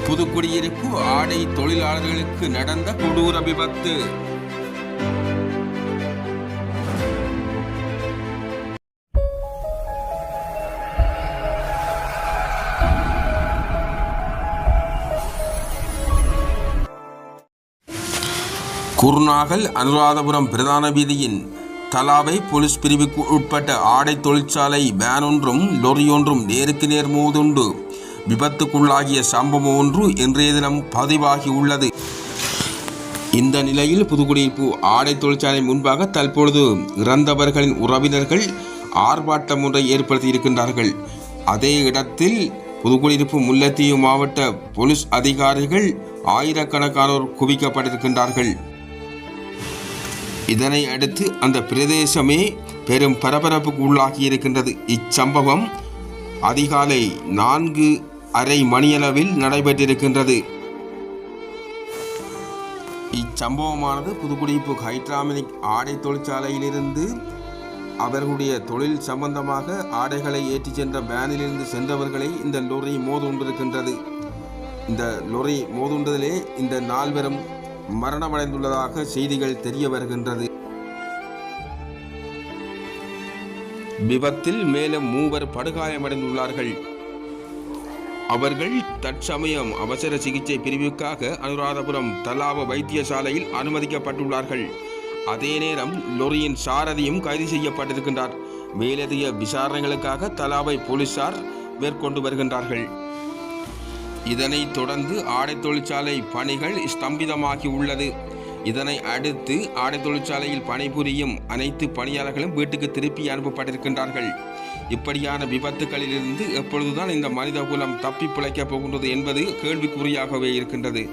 புதுக்குடியிருப்பு ஆடை தொழிலாளர்களுக்கு நடந்த கொடூர விபத்து. குருநாகல் அனுராதபுரம் பிரதான வீதியின் தலாவை போலீஸ் பிரிவுக்கு உட்பட்ட ஆடை தொழிற்சாலை வேன் ஒன்றும் லொரி ஒன்றும் நேருக்கு நேர் மோதுண்டு விபத்துக்குள்ளாகிய சம்பவம் ஒன்று இன்றைய தினம் பதிவாகி உள்ளது. இந்த நிலையில் புதுக்குடியிருப்பு ஆடை தொழிற்சாலை முன்பாக தற்பொழுது இறந்தவர்களின் உறவினர்கள் ஆர்ப்பாட்டம் ஒன்றை ஏற்படுத்தியிருக்கின்றார்கள். அதே இடத்தில் புதுக்குடியிருப்பு முல்லைத்தீவு மாவட்ட போலீஸ் அதிகாரிகள் ஆயிரக்கணக்கானோர் குவிக்கப்பட்டிருக்கின்றார்கள். இதனை அடுத்து அந்த பிரதேசமே பெரும் பரபரப்புக்கு உள்ளாகி இருக்கின்றது. இச்சம்பவம் அதிகாலை 4:30 மணியளவில் நடைபெற்றிருக்கின்றது. இச்சம்பவமானது புதுக்குடியிருப்பு ஹைட்ராமினிக் ஆடை தொழிற்சாலையிலிருந்து அவர்களுடைய தொழில் சம்பந்தமாக ஆடைகளை ஏற்றி சென்ற வேனிலிருந்து சென்றவர்களை இந்த லொரி மோதுண்டிருக்கின்றது. இந்த லொரி மோதுண்டதிலே இந்த 4 பேரும் மரணமடைந்துள்ளதாக செய்திகள் தெரிய வருகின்றது. விபத்தில் மேலும் 3 படுகாயமடைந்துள்ளார்கள். அவர்கள் தற்சமயம் அவசர சிகிச்சை பிரிவுக்காக அனுராதபுரம் தலாவ வைத்தியசாலையில் அனுமதிக்கப்பட்டுள்ளார்கள். அதே நேரம் லொரியின் சாரதியும் கைது செய்யப்பட்டிருக்கின்றார். மேலதிக விசாரணைகளுக்காக தலாவை போலீசார் மேற்கொண்டு வருகின்றார்கள். இதனைத் தொடர்ந்து ஆடை தொழிற்சாலை பணிகள் ஸ்தம்பிதமாகி உள்ளது. இதனை அடுத்து ஆடை தொழிற்சாலையில் பணிபுரியும் அனைத்து பணியாளர்களும் வீட்டுக்கு திருப்பி அனுப்பப்பட்டிருக்கின்றார்கள். இப்படியான விபத்துகளிலிருந்து எப்பொழுதுதான் இந்த மனித குலம் தப்பி பிழைக்கப் போகின்றது என்பது கேள்விக்குறியாகவே இருக்கின்றது.